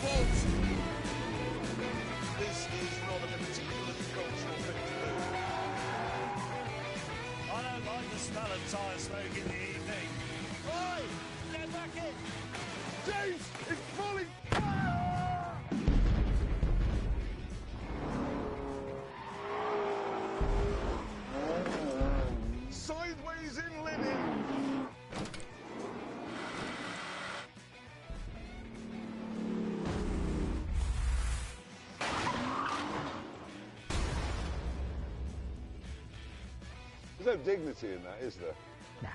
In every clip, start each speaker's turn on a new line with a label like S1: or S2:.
S1: fault. This is not a particularly cultural thing to do.
S2: I don't like the smell of tyre smoke in the evening.
S1: Oi! Get back in! James! It's falling! Sideways in linen! There's no dignity in that, is there?
S3: No.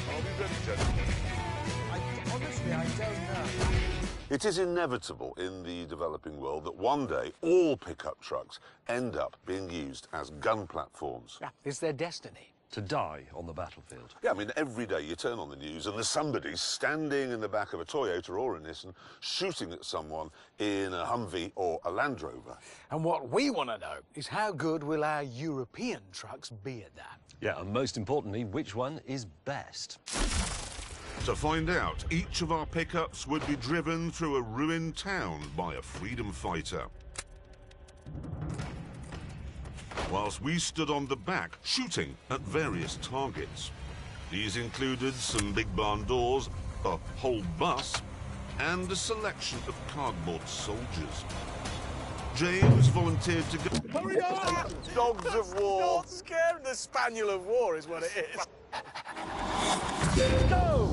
S1: I'll be ready, gentlemen.
S3: Honestly, I don't know.
S4: It is inevitable in the developing world that one day all pickup trucks end up being used as gun platforms.
S3: Yeah, it's their destiny.
S2: To die on the battlefield.
S4: Yeah, I mean, every day you turn on the news and there's somebody standing in the back of a Toyota or a Nissan shooting at someone in a Humvee or a Land Rover.
S3: And what we want to know is how good will our European trucks be at that?
S2: Yeah, and most importantly, which one is best?
S4: To find out, each of our pickups would be driven through a ruined town by a freedom fighter, whilst we stood on the back shooting at various targets. These included some big barn doors, a whole bus, and a selection of cardboard soldiers. James volunteered to go.
S1: Hurry up! Dogs of war. Not scared. The spaniel of war is what it is.
S3: Go!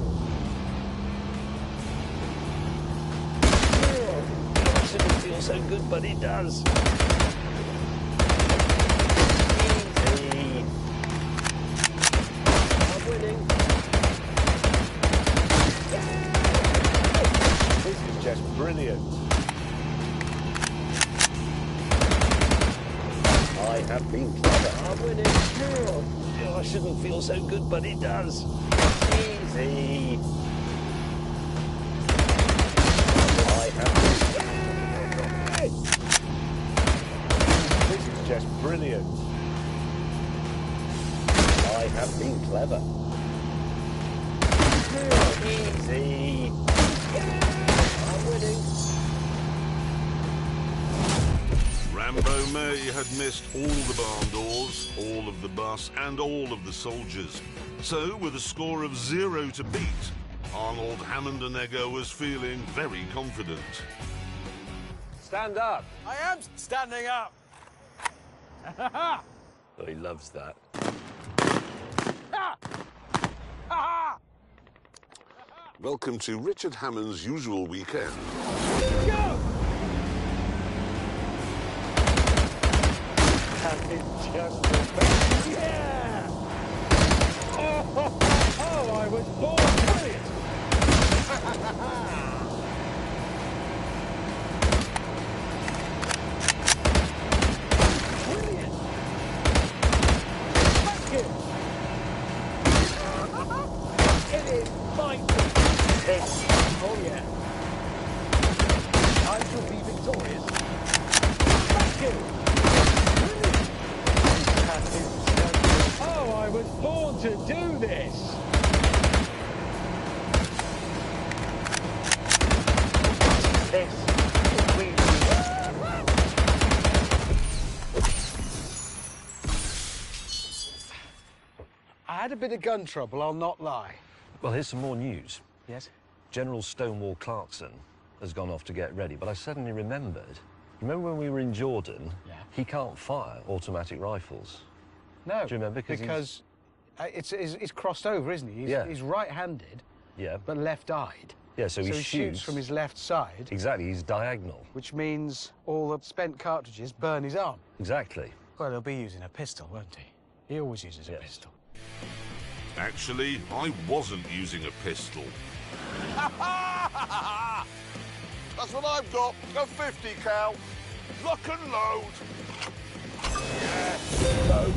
S2: It doesn't feel so good, but it does. Easy. I'm winning.
S1: This is just brilliant.
S2: I have been clever. I'm winning. Oh, I shouldn't feel so good, but it does. Easy. I have been...
S1: This is just brilliant.
S2: I have been clever. Easy. I'm winning.
S4: Rambo May had missed all the barn doors, all of the bus, and all of the soldiers. So, with a score of 0 to beat, Arnold Hammond-Onega was feeling very confident.
S1: Stand up. I am standing up.
S2: Oh, he loves that.
S4: Welcome to Richard Hammond's usual weekend.
S1: Go!
S3: That is just the best. Yeah! Oh, I was born brilliant. Brilliant. Thank you. It is my turn. Oh, yeah. I shall be victorious. Thank you. Oh, I was born to do this! I had a bit of gun trouble, I'll not lie.
S2: Well, here's some more news.
S3: Yes?
S2: General Stonewall Clarkson has gone off to get ready, but I suddenly remembered. Remember when we were in Jordan?
S3: Yeah.
S2: He can't fire automatic rifles.
S3: No.
S2: Do you remember?
S3: Because it's crossed over, isn't he?
S2: Yeah.
S3: He's right-handed,
S2: Yeah.
S3: but left-eyed.
S2: Yeah, so he
S3: shoots from his left side,
S2: Exactly, he's diagonal.
S3: which means all the spent cartridges burn his arm.
S2: Exactly.
S3: Well, he'll be using a pistol, won't he? He always uses a
S2: Yes.
S3: pistol.
S4: Actually, I wasn't using a pistol.
S1: That's what I've got. A 50 cal. Lock and load. Yeah. Load.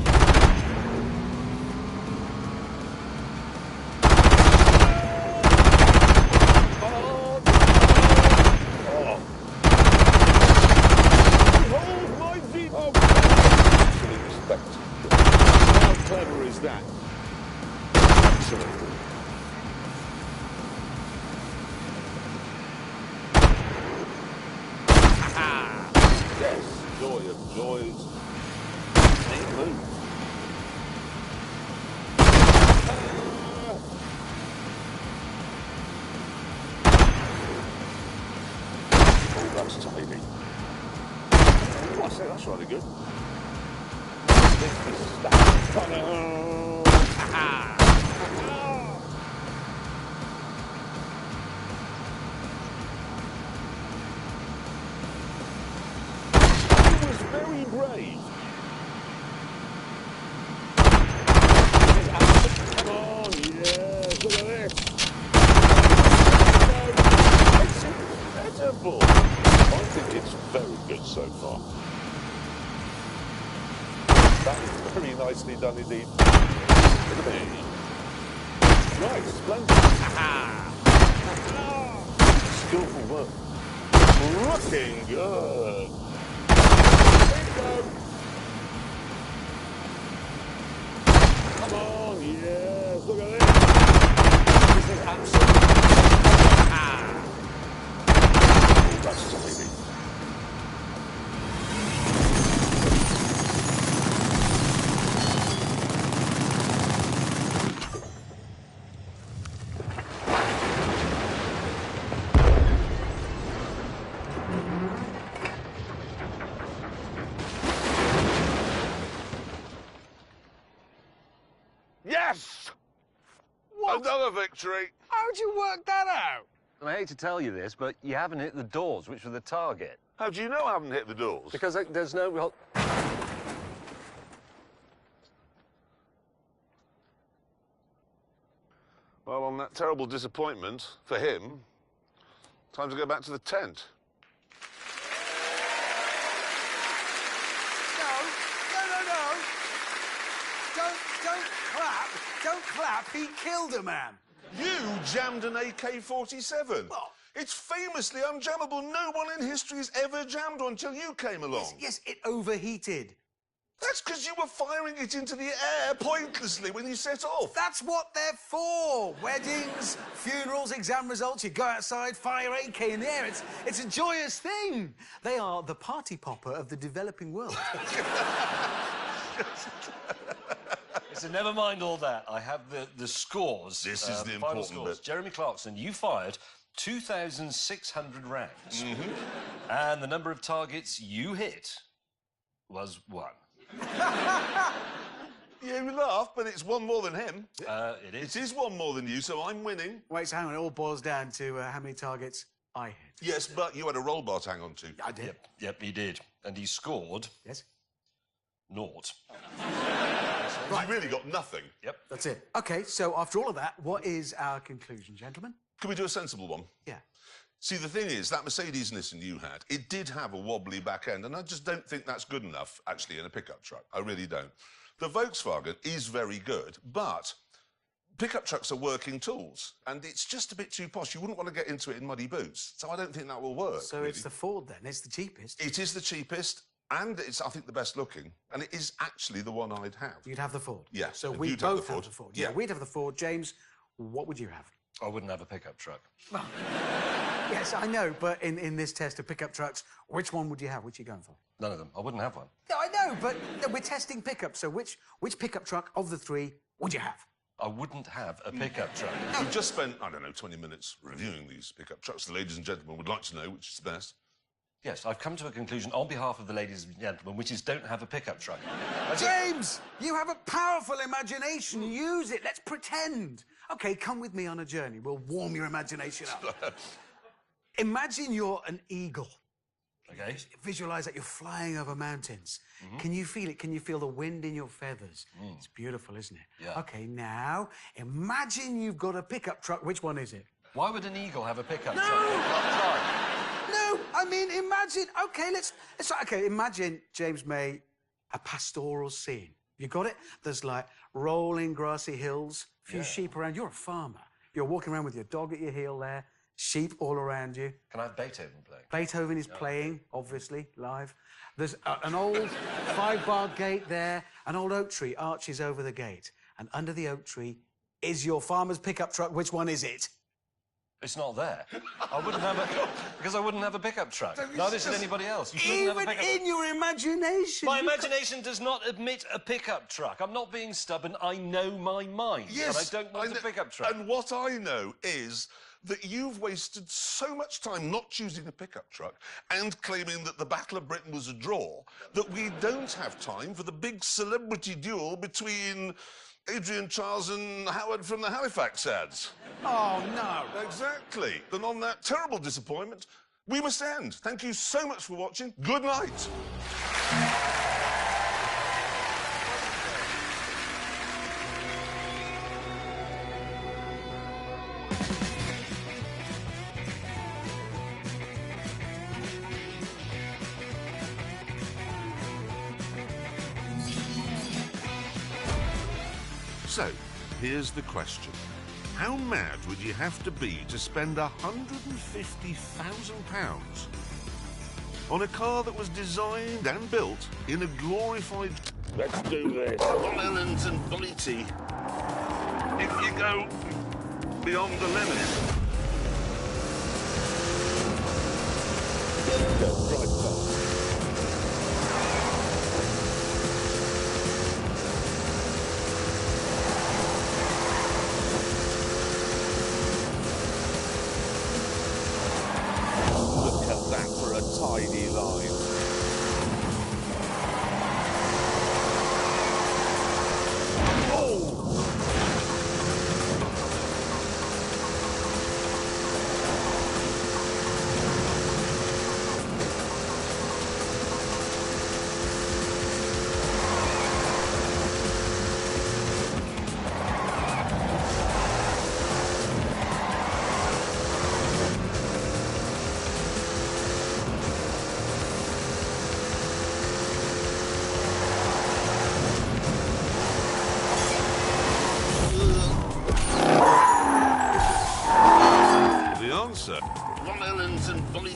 S1: Hold my V.
S2: joy of joys. Neat move. Oh, that's tidy. Oh, I say that's rather good. He was very brave. Come on, yes, look at this. It's incredible. I think it's very good so far. That is very nicely done indeed. Look at me. Right, splendid. Skillful work. Looking good. Bingo. Come on, yes, look at this. This is absolutely. That's tidy.
S1: Yes! Another victory.
S3: How'd you work that out?
S5: And I hate to tell you this, but you haven't hit the doors, which were the target.
S1: How do you know I haven't hit the doors?
S5: Because there's no real...
S1: Well, on that terrible disappointment for him, time to go back to the tent.
S3: No. Don't clap. Don't clap. He killed a man.
S1: You jammed an AK-47.
S3: What?
S1: It's famously unjammable. No one in history has ever jammed one until you came along.
S3: Yes, it overheated.
S1: That's because you were firing it into the air pointlessly when you set off.
S3: That's what they're for. Weddings, funerals, exam results. You go outside, fire AK in the air. It's a joyous thing. They are the party popper of the developing world.
S5: So never mind all that. I have the scores.
S1: This is the
S5: final
S1: important
S5: scores.
S1: bit.
S5: Jeremy Clarkson, you fired 2,600 rounds. And the number of targets you hit was 1.
S1: You laugh, but it's one more than him.
S5: It is.
S1: It is one more than you, so I'm winning.
S3: Wait, so hang on. It all boils down to how many targets I hit.
S1: Yes, but you had a roll bar to hang on to.
S3: I did.
S5: Yep, he did. And he scored
S3: Yes.
S5: 0.
S1: You really got nothing.
S5: Yep.
S3: That's it. OK, so after all of that, what is our conclusion, gentlemen?
S1: Can we do a sensible one?
S3: Yeah.
S1: See, the thing is, that Mercedes Nissan you had, it did have a wobbly back end, and I just don't think that's good enough, actually, in a pickup truck. I really don't. The Volkswagen is very good, but pickup trucks are working tools, and it's just a bit too posh. You wouldn't want to get into it in muddy boots, so I don't think that will work.
S3: So
S1: really.
S3: it's the Ford, then? It's the cheapest?
S1: It is the cheapest, and it's, I think, the best looking, and it is actually the one I'd have.
S3: You'd have the Ford?
S1: Yeah,
S3: So
S1: and
S3: we
S1: you'd have
S3: both
S1: the
S3: have
S1: Ford.
S3: the Ford.
S1: Yeah.
S3: We'd have the Ford. James, what would you have?
S5: I wouldn't have a pickup truck.
S3: Yes, I know, but in this test of pickup trucks, which one would you have? Which are you going for?
S5: None of them. I wouldn't have one.
S3: No, I know, but we're testing pickups, so which pickup truck of the three would you have?
S5: I wouldn't have a pickup truck.
S1: We've just spent, I don't know, 20 minutes reviewing these pickup trucks. The ladies and gentlemen would like to know which is the best.
S5: Yes, I've come to a conclusion on behalf of the ladies and gentlemen, which is don't have a pickup truck.
S3: James, you have a powerful imagination. Use it. Let's pretend. OK, come with me on a journey. We'll warm your imagination up. Imagine you're an eagle.
S5: Okay.
S3: Visualize that you're flying over mountains. Can you feel it? Can you feel the wind in your feathers? It's beautiful, isn't it?
S5: Yeah.
S3: OK, now imagine you've got a pickup truck. Which one is it?
S5: Why would an eagle have a pickup
S3: No!
S5: truck?
S3: No, I mean, imagine. OK, OK, imagine, James May, a pastoral scene. You got it? There's like rolling grassy hills, a few sheep around. You're a farmer. You're walking around with your dog at your heel there, sheep all around you.
S5: Can I have Beethoven playing?
S3: Beethoven is playing, obviously, live. There's an old 5-bar gate there. An old oak tree arches over the gate. And under the oak tree is your farmer's pickup truck. Which one is it?
S5: It's not there. I wouldn't have a... Because I wouldn't have a pickup truck.
S1: Don't you
S5: Neither should
S1: just-
S5: anybody else. You shouldn't have a
S3: Even
S5: pickup
S3: in your imagination.
S5: My
S3: you
S5: imagination does not admit a pickup truck. I'm not being stubborn. I know my mind.
S1: Yes,
S5: And I don't want a
S1: know-
S5: pickup truck.
S1: And what I know is that you've wasted so much time not choosing a pickup truck and claiming that the Battle of Britain was a draw that we don't have time for the big celebrity duel between Adrian Charles and Howard from the Halifax ads.
S3: Oh, no.
S1: Exactly. And on that terrible disappointment, we must end. Thank you so much for watching. Good night.
S4: So, here's the question. How mad would you have to be to spend £150,000 on a car that was designed and built in a glorified
S2: Let's do this.
S4: Long Island and Blighty? If you go beyond the limit.
S2: Go right back. Look at that for a tidy line.
S4: The answer, Long Island and Blighty.